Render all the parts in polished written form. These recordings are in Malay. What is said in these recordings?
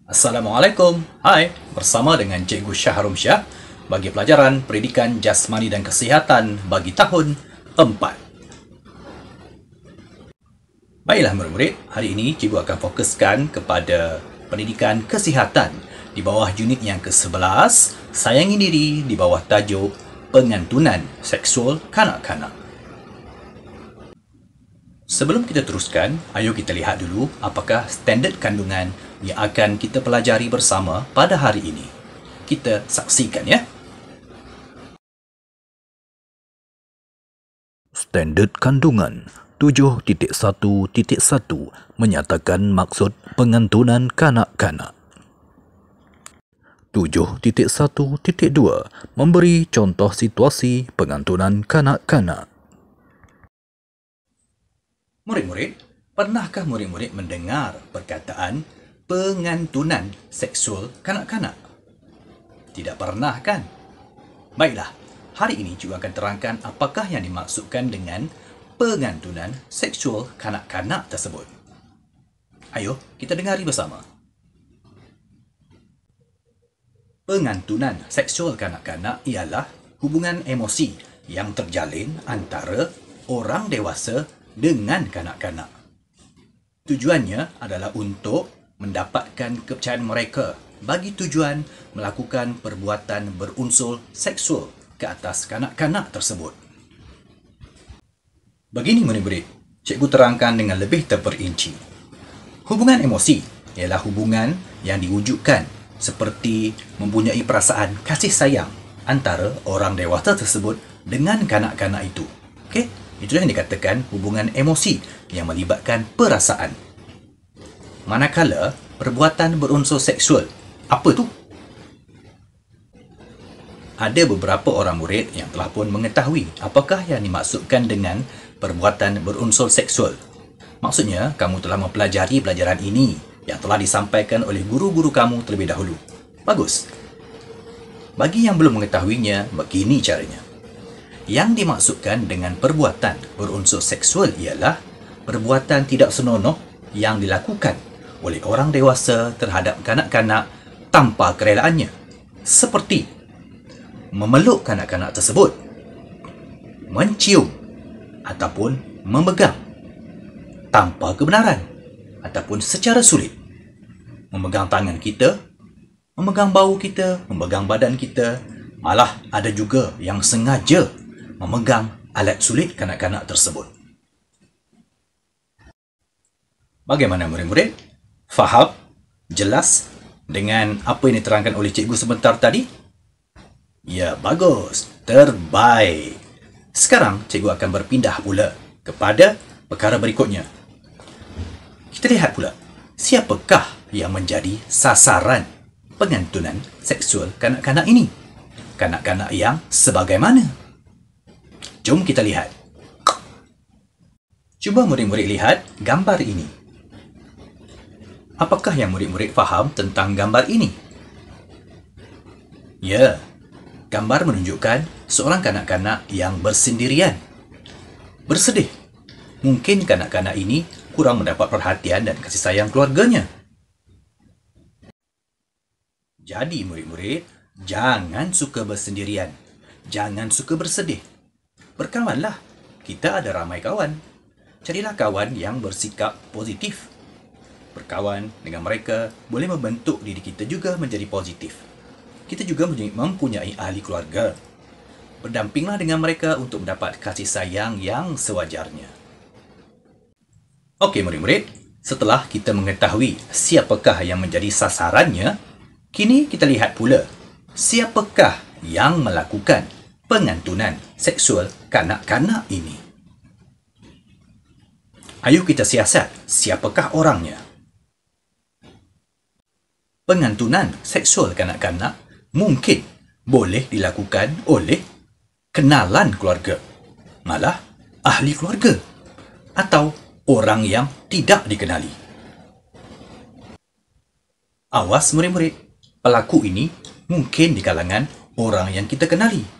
Assalamualaikum. Hai, bersama dengan Cikgu Syahrum Syah bagi pelajaran Pendidikan Jasmani dan Kesihatan bagi tahun 4. Baiklah murid-murid, hari ini cikgu akan fokuskan kepada pendidikan kesihatan di bawah unit yang ke-11, sayangi diri di bawah tajuk pengantunan seksual kanak-kanak. Sebelum kita teruskan, ayo kita lihat dulu apakah standard kandungan yang akan kita pelajari bersama pada hari ini. Kita saksikan ya. Standard kandungan 7.1.1 menyatakan maksud pengantunan kanak-kanak. 7.1.2 memberi contoh situasi pengantunan kanak-kanak. Murid-murid, pernahkah murid-murid mendengar perkataan pengantunan seksual kanak-kanak? Tidak pernah kan? Baiklah, hari ini juga akan terangkan apakah yang dimaksudkan dengan pengantunan seksual kanak-kanak tersebut. Ayo, kita dengari bersama. Pengantunan seksual kanak-kanak ialah hubungan emosi yang terjalin antara orang dewasa dengan kanak-kanak. Tujuannya adalah untuk mendapatkan kepercayaan mereka bagi tujuan melakukan perbuatan berunsur seksual ke atas kanak-kanak tersebut. Begini murid-murid, cikgu terangkan dengan lebih terperinci. Hubungan emosi ialah hubungan yang diwujudkan seperti mempunyai perasaan kasih sayang antara orang dewasa tersebut dengan kanak-kanak itu. Okey? Itulah yang dikatakan hubungan emosi yang melibatkan perasaan. Manakala perbuatan berunsur seksual, apa tu? Ada beberapa orang murid yang telah pun mengetahui apakah yang dimaksudkan dengan perbuatan berunsur seksual. Maksudnya, kamu telah mempelajari pelajaran ini yang telah disampaikan oleh guru-guru kamu terlebih dahulu. Bagus. Bagi yang belum mengetahuinya, begini caranya. Yang dimaksudkan dengan perbuatan berunsur seksual ialah perbuatan tidak senonoh yang dilakukan oleh orang dewasa terhadap kanak-kanak tanpa kerelaannya. Seperti memeluk kanak-kanak tersebut, mencium ataupun memegang tanpa kebenaran ataupun secara sulit. Memegang tangan kita, memegang bau kita, memegang badan kita, malah ada juga yang sengaja memegang alat sulit kanak-kanak tersebut. Bagaimana murid-murid? Faham? Jelas dengan apa yang diterangkan oleh cikgu sebentar tadi? Ya, bagus. Terbaik. Sekarang cikgu akan berpindah pula kepada perkara berikutnya. Kita lihat pula, siapakah yang menjadi sasaran pengantunan seksual kanak-kanak ini? Kanak-kanak yang sebagaimana? Jom kita lihat. Cuba murid-murid lihat gambar ini. Apakah yang murid-murid faham tentang gambar ini? Ya, gambar menunjukkan seorang kanak-kanak yang bersendirian, bersedih. Mungkin kanak-kanak ini kurang mendapat perhatian dan kasih sayang keluarganya. Jadi murid-murid, jangan suka bersendirian. Jangan suka bersedih. Berkawanlah. Kita ada ramai kawan. Carilah kawan yang bersikap positif. Berkawan dengan mereka boleh membentuk diri kita juga menjadi positif. Kita juga mempunyai ahli keluarga. Berdampinglah dengan mereka untuk mendapat kasih sayang yang sewajarnya. Okey murid-murid, setelah kita mengetahui siapakah yang menjadi sasarannya, kini kita lihat pula siapakah yang melakukan pengantunan seksual kanak-kanak ini. Ayo kita siasat siapakah orangnya. Pengantunan seksual kanak-kanak mungkin boleh dilakukan oleh kenalan keluarga, malah ahli keluarga, atau orang yang tidak dikenali. Awas murid-murid, pelaku ini mungkin di kalangan orang yang kita kenali.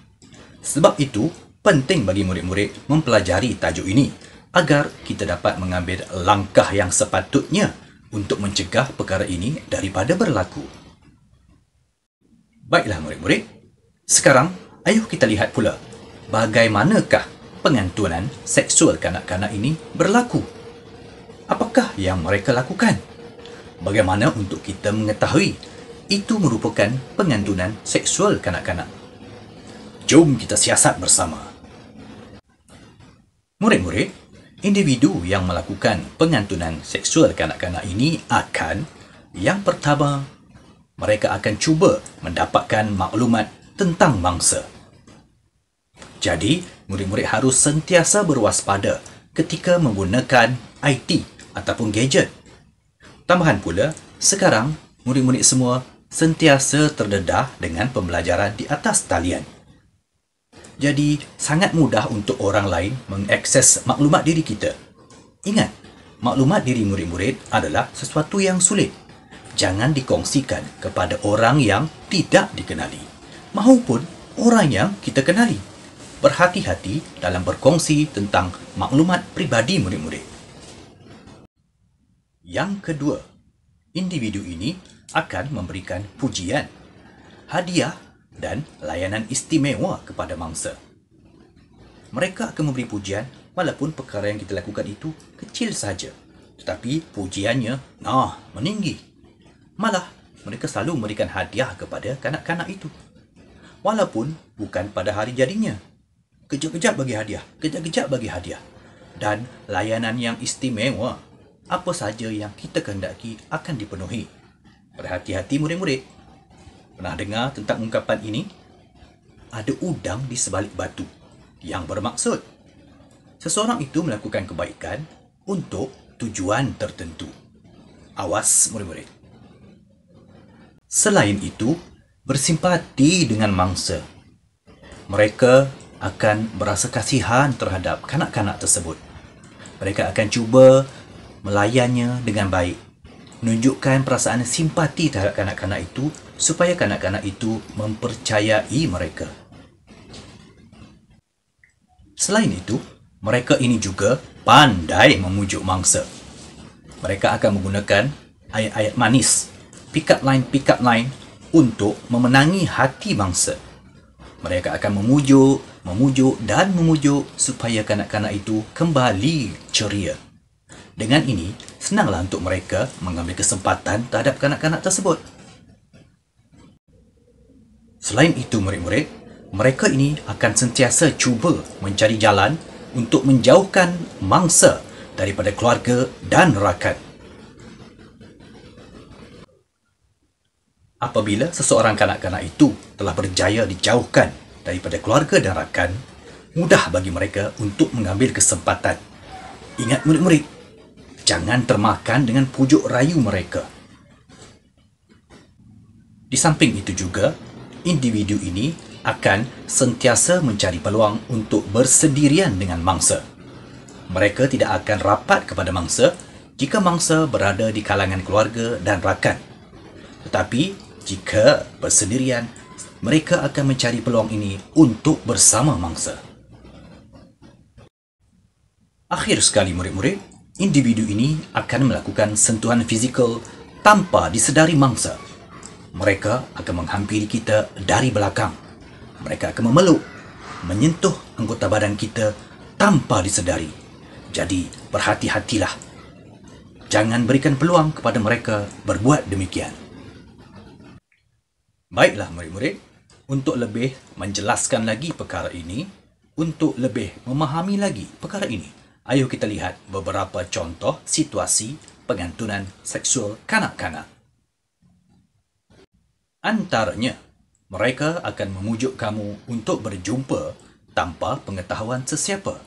Sebab itu, penting bagi murid-murid mempelajari tajuk ini agar kita dapat mengambil langkah yang sepatutnya untuk mencegah perkara ini daripada berlaku. Baiklah murid-murid, sekarang ayuh kita lihat pula bagaimanakah pengantunan seksual kanak-kanak ini berlaku. Apakah yang mereka lakukan? Bagaimana untuk kita mengetahui itu merupakan pengantunan seksual kanak-kanak? Jom kita siasat bersama. Murid-murid, individu yang melakukan pengantunan seksual kanak-kanak ini akan, yang pertama, mereka akan cuba mendapatkan maklumat tentang mangsa. Jadi, murid-murid harus sentiasa berwaspada ketika menggunakan IT ataupun gadget. Tambahan pula, sekarang murid-murid semua sentiasa terdedah dengan pembelajaran di atas talian. Jadi, sangat mudah untuk orang lain mengakses maklumat diri kita. Ingat, maklumat diri murid-murid adalah sesuatu yang sulit. Jangan dikongsikan kepada orang yang tidak dikenali, maupun orang yang kita kenali. Berhati-hati dalam berkongsi tentang maklumat pribadi murid-murid. Yang kedua, individu ini akan memberikan pujian, hadiah dan layanan istimewa kepada mangsa. Mereka akan memberi pujian walaupun perkara yang kita lakukan itu kecil saja, tetapi pujiannya meninggi. Malah, mereka selalu memberikan hadiah kepada kanak-kanak itu. Walaupun bukan pada hari jadinya. Kejap-kejap bagi hadiah, kejap-kejap bagi hadiah. Dan layanan yang istimewa, apa saja yang kita kehendaki akan dipenuhi. Berhati-hati murid-murid. Pernah dengar tentang ungkapan ini? Ada udang di sebalik batu, yang bermaksud seseorang itu melakukan kebaikan untuk tujuan tertentu. Awas murid-murid. Selain itu, bersimpati dengan mangsa. Mereka akan berasa kasihan terhadap kanak-kanak tersebut. Mereka akan cuba melayannya dengan baik, menunjukkan perasaan simpati terhadap kanak-kanak itu supaya kanak-kanak itu mempercayai mereka. Selain itu, mereka ini juga pandai memujuk mangsa. Mereka akan menggunakan ayat-ayat manis, pick-up line untuk memenangi hati mangsa. Mereka akan memujuk dan memujuk supaya kanak-kanak itu kembali ceria. Dengan ini, senanglah untuk mereka mengambil kesempatan terhadap kanak-kanak tersebut. Selain itu murid-murid, mereka ini akan sentiasa cuba mencari jalan untuk menjauhkan mangsa daripada keluarga dan rakan. Apabila seseorang kanak-kanak itu telah berjaya dijauhkan daripada keluarga dan rakan, mudah bagi mereka untuk mengambil kesempatan. Ingat murid-murid, jangan termakan dengan pujuk rayu mereka. Di samping itu juga, individu ini akan sentiasa mencari peluang untuk bersendirian dengan mangsa. Mereka tidak akan rapat kepada mangsa jika mangsa berada di kalangan keluarga dan rakan. Tetapi, jika bersendirian, mereka akan mencari peluang ini untuk bersama mangsa. Akhir sekali murid-murid, individu ini akan melakukan sentuhan fizikal tanpa disedari mangsa. Mereka akan menghampiri kita dari belakang. Mereka akan memeluk, menyentuh anggota badan kita tanpa disedari. Jadi, berhati-hatilah. Jangan berikan peluang kepada mereka berbuat demikian. Baiklah murid-murid, untuk lebih menjelaskan lagi perkara ini, untuk lebih memahami lagi perkara ini, ayuh kita lihat beberapa contoh situasi pengantunan seksual kanak-kanak. Antaranya, mereka akan memujuk kamu untuk berjumpa tanpa pengetahuan sesiapa.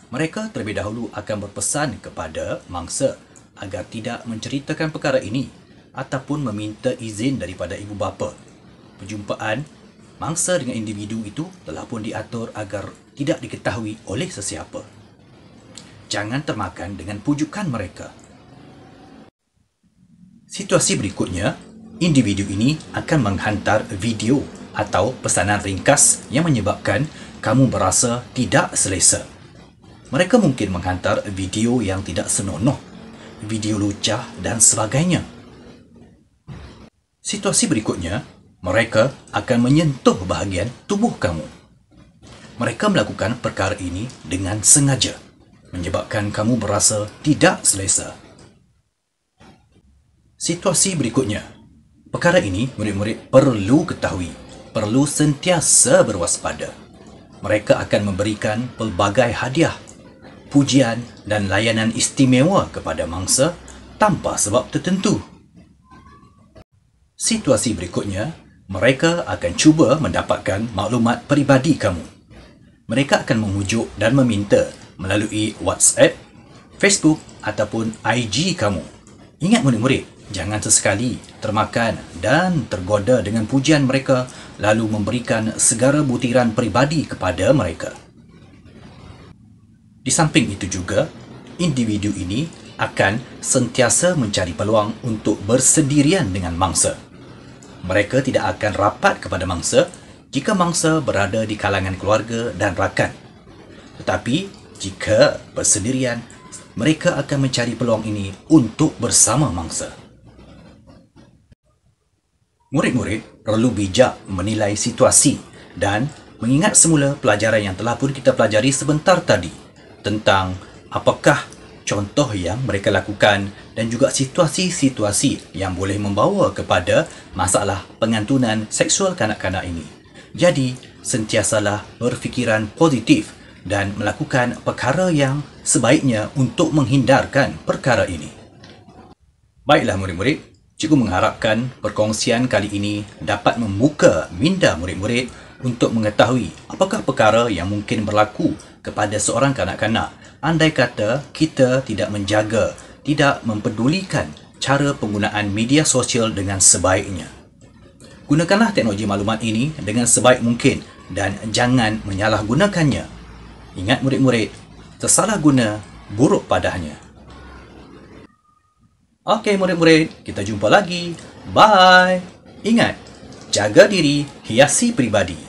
Mereka terlebih dahulu akan berpesan kepada mangsa agar tidak menceritakan perkara ini ataupun meminta izin daripada ibu bapa. Perjumpaan mangsa dengan individu itu telah pun diatur agar tidak diketahui oleh sesiapa. Jangan termakan dengan pujukan mereka. Situasi berikutnya, individu ini akan menghantar video atau pesanan ringkas yang menyebabkan kamu berasa tidak selesa. Mereka mungkin menghantar video yang tidak senonoh, video lucah dan sebagainya. Situasi berikutnya, mereka akan menyentuh bahagian tubuh kamu. Mereka melakukan perkara ini dengan sengaja, menyebabkan kamu berasa tidak selesa. Situasi berikutnya, perkara ini murid-murid perlu ketahui, perlu sentiasa berwaspada. Mereka akan memberikan pelbagai hadiah, pujian dan layanan istimewa kepada mangsa tanpa sebab tertentu. Situasi berikutnya, mereka akan cuba mendapatkan maklumat peribadi kamu. Mereka akan memujuk dan meminta melalui WhatsApp, Facebook ataupun IG kamu. Ingat murid-murid, jangan sesekali termakan dan tergoda dengan pujian mereka lalu memberikan segala butiran peribadi kepada mereka. Di samping itu juga, individu ini akan sentiasa mencari peluang untuk bersendirian dengan mangsa. Mereka tidak akan rapat kepada mangsa jika mangsa berada di kalangan keluarga dan rakan. Tetapi, jika bersendirian, mereka akan mencari peluang ini untuk bersama mangsa. Murid-murid perlu bijak menilai situasi dan mengingat semula pelajaran yang telah pun kita pelajari sebentar tadi tentang apakah contoh yang mereka lakukan dan juga situasi-situasi yang boleh membawa kepada masalah pengantunan seksual kanak-kanak ini. Jadi, sentiasalah berfikiran positif dan melakukan perkara yang sebaiknya untuk menghindarkan perkara ini. Baiklah murid-murid, cikgu mengharapkan perkongsian kali ini dapat membuka minda murid-murid untuk mengetahui apakah perkara yang mungkin berlaku kepada seorang kanak-kanak andai kata kita tidak menjaga, tidak mempedulikan cara penggunaan media sosial dengan sebaiknya. Gunakanlah teknologi maklumat ini dengan sebaik mungkin dan jangan menyalahgunakannya. Ingat murid-murid, tersalah guna, buruk padanya. Okey murid-murid, kita jumpa lagi. Bye. Ingat, jaga diri, hiasi peribadi.